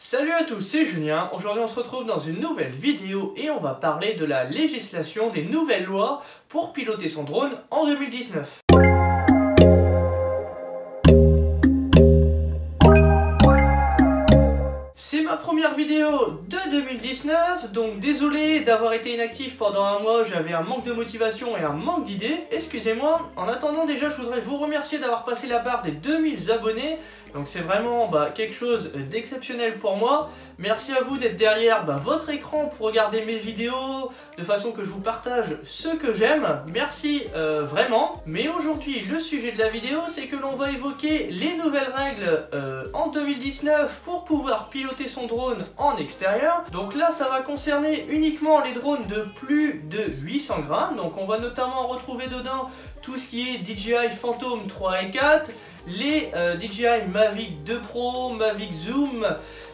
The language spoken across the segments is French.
Salut à tous, c'est Julien. Aujourd'hui on se retrouve dans une nouvelle vidéo et on va parler de la législation des nouvelles lois pour piloter son drone en 2019. C'est ma première vidéo de 2019, donc désolé d'avoir été inactif pendant un mois, j'avais un manque de motivation et un manque d'idées, excusez-moi. En attendant déjà, je voudrais vous remercier d'avoir passé la barre des 2000 abonnés, donc c'est vraiment quelque chose d'exceptionnel pour moi. Merci à vous d'être derrière votre écran pour regarder mes vidéos, de façon que je vous partage ce que j'aime, merci vraiment. Mais aujourd'hui, le sujet de la vidéo, c'est que l'on va évoquer les nouvelles règles en 2019 pour pouvoir piloter son drone en extérieur. Donc là, ça va concerner uniquement les drones de plus de 800 grammes. Donc on va notamment retrouver dedans tout ce qui est DJI Phantom 3 et 4, les DJI Mavic 2 Pro, Mavic Zoom,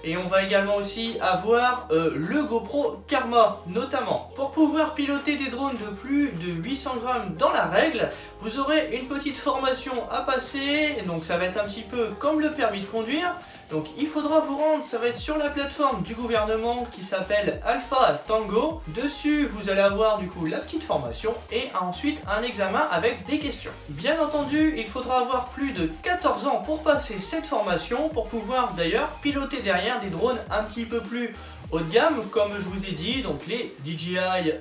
et on va également aussi avoir le GoPro Karma notamment. Pour pouvoir piloter des drones de plus de 800 grammes dans la règle, vous aurez une petite formation à passer, donc ça va être un petit peu comme le permis de conduire. Donc il faudra vous rendre, ça va être sur la plateforme du gouvernement qui s'appelle Alpha Tango. Dessus vous allez avoir du coup la petite formation et ensuite un examen avec des questions. Bien entendu, il faudra avoir plus de 14 ans pour passer cette formation, pour pouvoir d'ailleurs piloter derrière des drones un petit peu plus haut de gamme, comme je vous ai dit, donc les DJI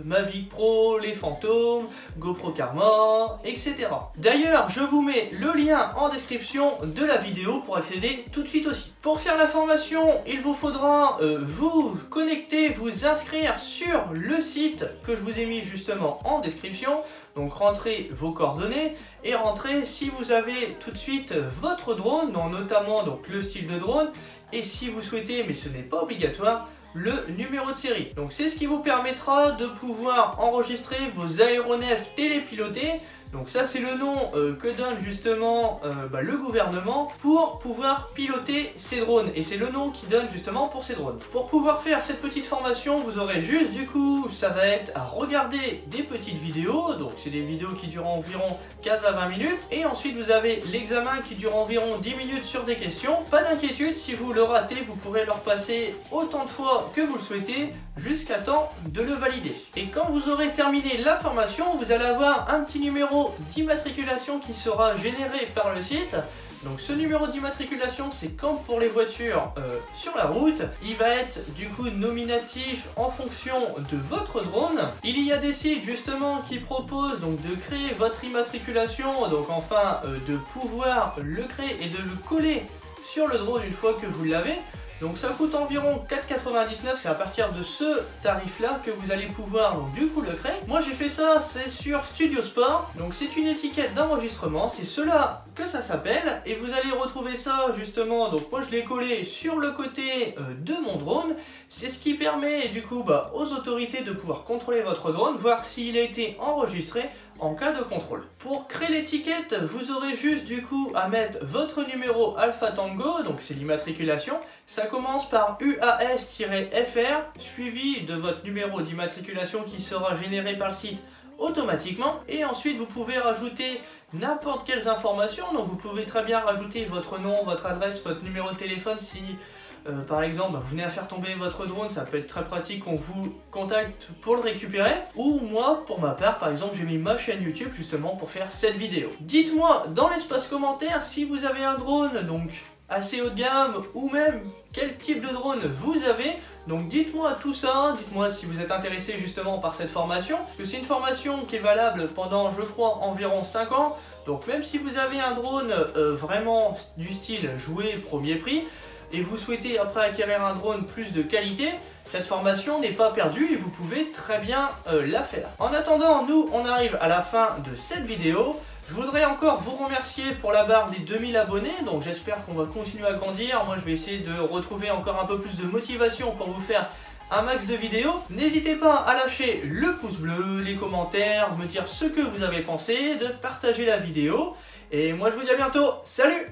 Mavic Pro, les Phantom, GoPro Karma, etc. D'ailleurs, je vous mets le lien en description de la vidéo pour accéder tout de suite aussi. Pour faire la formation, il vous faudra vous connecter, vous inscrire sur le site que je vous ai mis justement en description. Donc rentrez vos coordonnées et rentrez si vous avez tout de suite votre drone, notamment donc le style de drone, et si vous souhaitez, mais ce n'est pas obligatoire, le numéro de série. Donc c'est ce qui vous permettra de pouvoir enregistrer vos aéronefs télépilotés. Donc ça c'est le nom que donne justement le gouvernement pour pouvoir piloter ces drones. Et c'est le nom qu'il donne justement pour ces drones. Pour pouvoir faire cette petite formation, vous aurez juste du coup, ça va être à regarder des petites vidéos. Donc c'est des vidéos qui durent environ 15 à 20 minutes. Et ensuite vous avez l'examen qui dure environ 10 minutes sur des questions. Pas d'inquiétude, si vous le ratez, vous pourrez le repasser autant de fois que vous le souhaitez jusqu'à temps de le valider. Et quand vous aurez terminé la formation, vous allez avoir un petit numéro d'immatriculation qui sera généré par le site. Donc ce numéro d'immatriculation, c'est comme pour les voitures sur la route, il va être du coup nominatif en fonction de votre drone. Il y a des sites justement qui proposent donc de créer votre immatriculation, donc enfin de pouvoir le créer et de le coller sur le drone une fois que vous l'avez. Donc ça coûte environ 4,99, c'est à partir de ce tarif là que vous allez pouvoir donc du coup le créer. Moi j'ai fait ça, c'est sur Studio Sport, donc c'est une étiquette d'enregistrement, c'est cela que ça s'appelle, et vous allez retrouver ça justement, donc moi je l'ai collé sur le côté de mon drone. C'est ce qui permet du coup aux autorités de pouvoir contrôler votre drone, voir s'il a été enregistré en cas de contrôle. Pour créer l'étiquette, vous aurez juste du coup à mettre votre numéro Alpha Tango, donc c'est l'immatriculation. Ça commence par UAS-FR, suivi de votre numéro d'immatriculation qui sera généré par le site automatiquement. Et ensuite vous pouvez rajouter n'importe quelles informations, donc vous pouvez très bien rajouter votre nom, votre adresse, votre numéro de téléphone si par exemple vous venez à faire tomber votre drone, ça peut être très pratique qu'on vous contacte pour le récupérer. Ou moi pour ma part par exemple j'ai mis ma chaîne YouTube justement pour faire cette vidéo. Dites-moi dans l'espace commentaire si vous avez un drone donc assez haut de gamme ou même quel type de drone vous avez. Donc dites-moi tout ça, dites-moi si vous êtes intéressé justement par cette formation, parce que c'est une formation qui est valable pendant je crois environ 5 ans. Donc même si vous avez un drone vraiment du style jouet premier prix et vous souhaitez après acquérir un drone plus de qualité, cette formation n'est pas perdue et vous pouvez très bien la faire. En attendant, nous on arrive à la fin de cette vidéo. Je voudrais encore vous remercier pour la barre des 2000 abonnés, donc j'espère qu'on va continuer à grandir. Moi je vais essayer de retrouver encore un peu plus de motivation pour vous faire un max de vidéos. N'hésitez pas à lâcher le pouce bleu, les commentaires, me dire ce que vous avez pensé, de partager la vidéo. Et moi je vous dis à bientôt, salut!